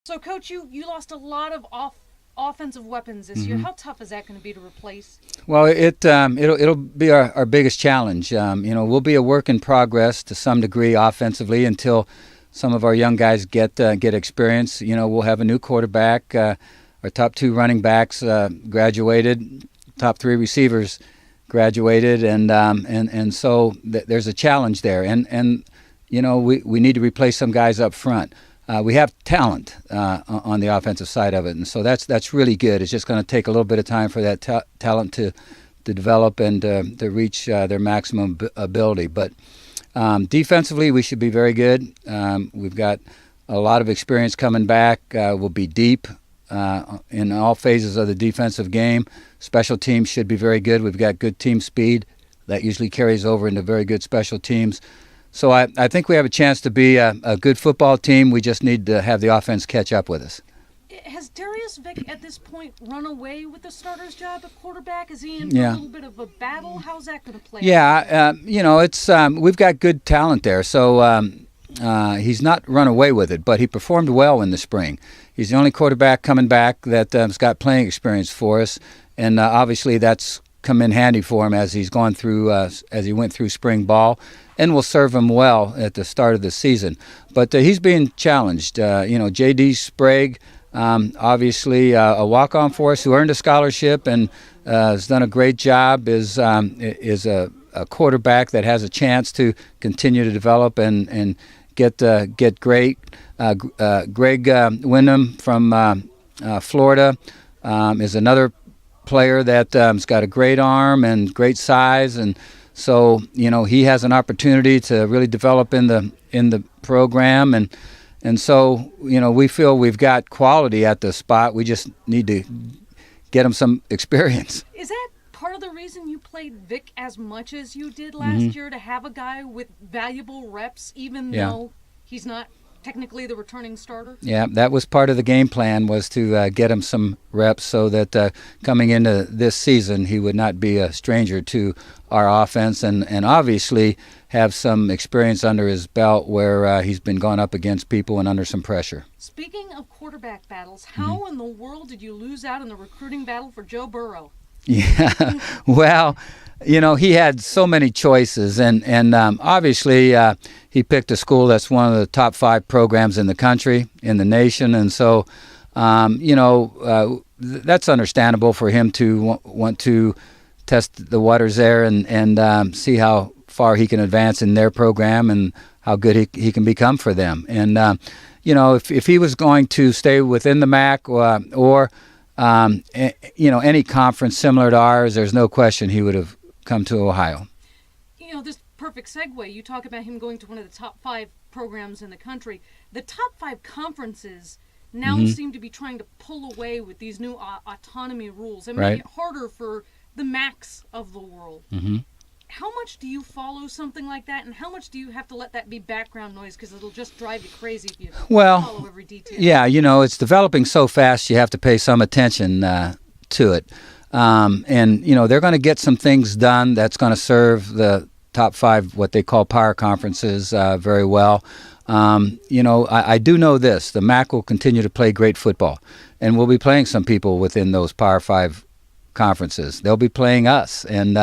So, Coach, you lost a lot of offensive weapons this year. How tough is that going to be to replace? Well, it'll be our biggest challenge. We'll be a work in progress to some degree offensively until some of our young guys get experience. We'll have a new quarterback. Our top two running backs graduated. Top three receivers graduated, and so there's a challenge there. And we need to replace some guys up front. We have talent on the offensive side of it, and so that's really good. It's just going to take a little bit of time for that talent to develop and to reach their maximum ability. But defensively, we should be very good. We've got a lot of experience coming back. We'll be deep in all phases of the defensive game. Special teams should be very good. We've got good team speed. That usually carries over into very good special teams. So I think we have a chance to be a good football team. We just need to have the offense catch up with us. Has Darius Vick at this point run away with the starter's job at quarterback? Is he in a little bit of a battle? How's that going to play out? Yeah, it's we've got good talent there. So he's not run away with it, but he performed well in the spring. He's the only quarterback coming back that's got playing experience for us, and obviously that's come in handy for him as he's gone through as he went through spring ball, and will serve him well at the start of the season. But he's being challenged. J.D. Sprague, obviously a walk-on for us who earned a scholarship and has done a great job, is a quarterback that has a chance to continue to develop and get great. Greg Wyndham from Florida is another player that's got a great arm and great size, and so he has an opportunity to really develop in the program, and so we feel we've got quality at the spot. We just need to get him some experience. Is that part of the reason you played Vic as much as you did last year, to have a guy with valuable reps, even though he's not technically the returning starter? Yeah, that was part of the game plan, was to get him some reps so that coming into this season he would not be a stranger to our offense, and obviously have some experience under his belt where he's been gone up against people and under some pressure. Speaking of quarterback battles, how in the world did you lose out in the recruiting battle for Joe Burrow? Yeah, well, he had so many choices, and obviously he picked a school that's one of the top 5 programs in the country, in the nation, and so that's understandable for him to want to test the waters there and see how far he can advance in their program and how good he can become for them. And if he was going to stay within the MAC or any conference similar to ours, there's no question he would have come to Ohio. This perfect segue. You talk about him going to one of the top 5 programs in the country. The top 5 conferences now seem to be trying to pull away with these new autonomy rules and make it harder for the MACs of the world. How much do you follow something like that, and how much do you have to let that be background noise, because it'll just drive you crazy if you follow every detail? Yeah, it's developing so fast you have to pay some attention to it. And they're going to get some things done that's going to serve the top 5, what they call power conferences, very well. I do know this: the MAC will continue to play great football, and we'll be playing some people within those Power 5 conferences. They'll be playing us, and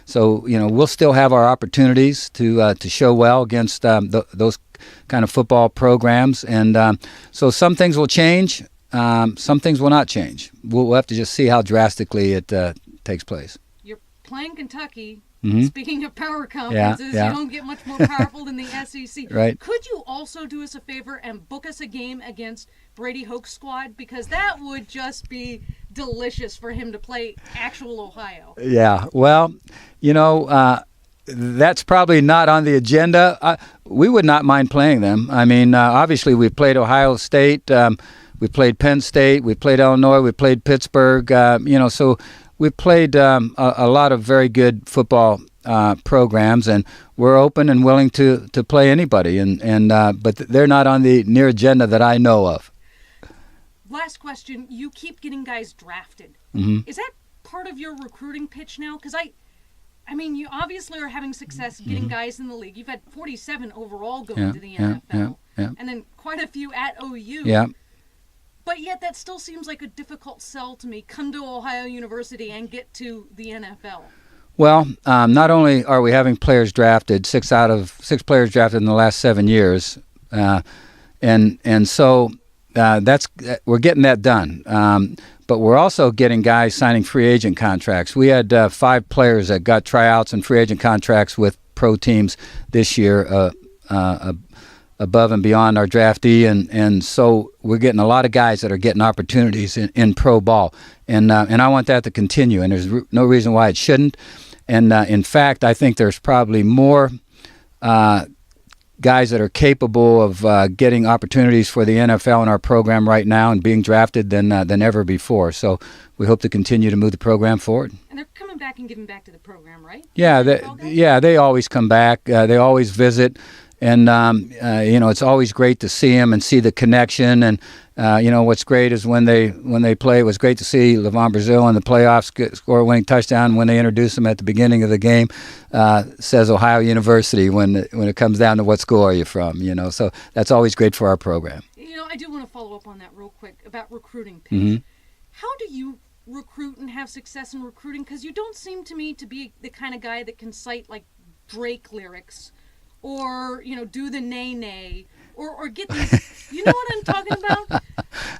so we'll still have our opportunities to show well against those kind of football programs, and so some things will change, some things will not change. We'll have to just see how drastically it takes place. You're playing Kentucky. Speaking of power conferences, you don't get much more powerful than the SEC. Right. Could you also do us a favor and book us a game against Brady Hoke's squad? Because that would just be delicious for him to play actual Ohio. Yeah, well, that's probably not on the agenda. We would not mind playing them. I mean, obviously we played Ohio State, we played Penn State, we played Illinois, we played Pittsburgh, so we've played a lot of very good football programs, and we're open and willing to play anybody. But they're not on the near agenda that I know of. Last question: you keep getting guys drafted. Is that part of your recruiting pitch now? Because I mean, you obviously are having success getting guys in the league. You've had 47 overall going to the NFL, and then quite a few at OU. Yeah. But yet that still seems like a difficult sell to me. Come to Ohio University and get to the NFL. Well, not only are we having players drafted, 6 players drafted in the last 7 years, and so we're getting that done. But we're also getting guys signing free agent contracts. We had 5 players that got tryouts and free agent contracts with pro teams this year, above and beyond our draftee, and so we're getting a lot of guys that are getting opportunities in pro ball, and I want that to continue, and there's no reason why it shouldn't. And in fact, I think there's probably more guys that are capable of getting opportunities for the NFL in our program right now and being drafted than ever before. So we hope to continue to move the program forward. And they're coming back and giving back to the program, right? Yeah, they always come back. They always visit. And, it's always great to see them and see the connection. And, what's great is when they play, it was great to see LeVon Brazil in the playoffs score a winning touchdown. When they introduce him at the beginning of the game, says Ohio University when it comes down to what school are you from, So that's always great for our program. I do want to follow up on that real quick about recruiting. Mm-hmm. How do you recruit and have success in recruiting? Because you don't seem to me to be the kind of guy that can cite, like, Drake lyrics or, do the nay-nay or get these, you know what I'm talking about?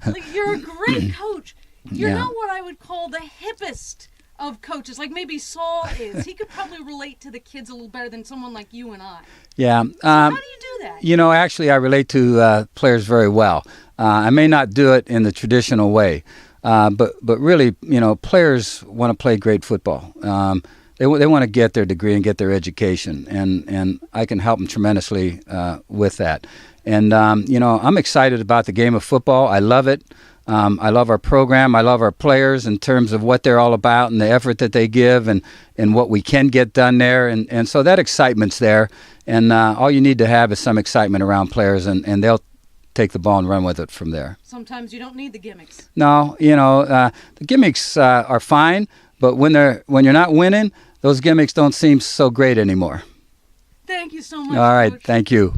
Like, you're a great coach. You're not what I would call the hippest of coaches, like maybe Saul is. He could probably relate to the kids a little better than someone like you and I. Yeah. So how do you do that? Actually, I relate to players very well. I may not do it in the traditional way, but really, players want to play great football. They want to get their degree and get their education, and I can help them tremendously with that. And, I'm excited about the game of football. I love it. I love our program. I love our players in terms of what they're all about and the effort that they give and what we can get done there. And so that excitement's there. And all you need to have is some excitement around players, and they'll take the ball and run with it from there. Sometimes you don't need the gimmicks. No, the gimmicks are fine, but when you're not winning, those gimmicks don't seem so great anymore. Thank you so much, All right, Coach. Thank you.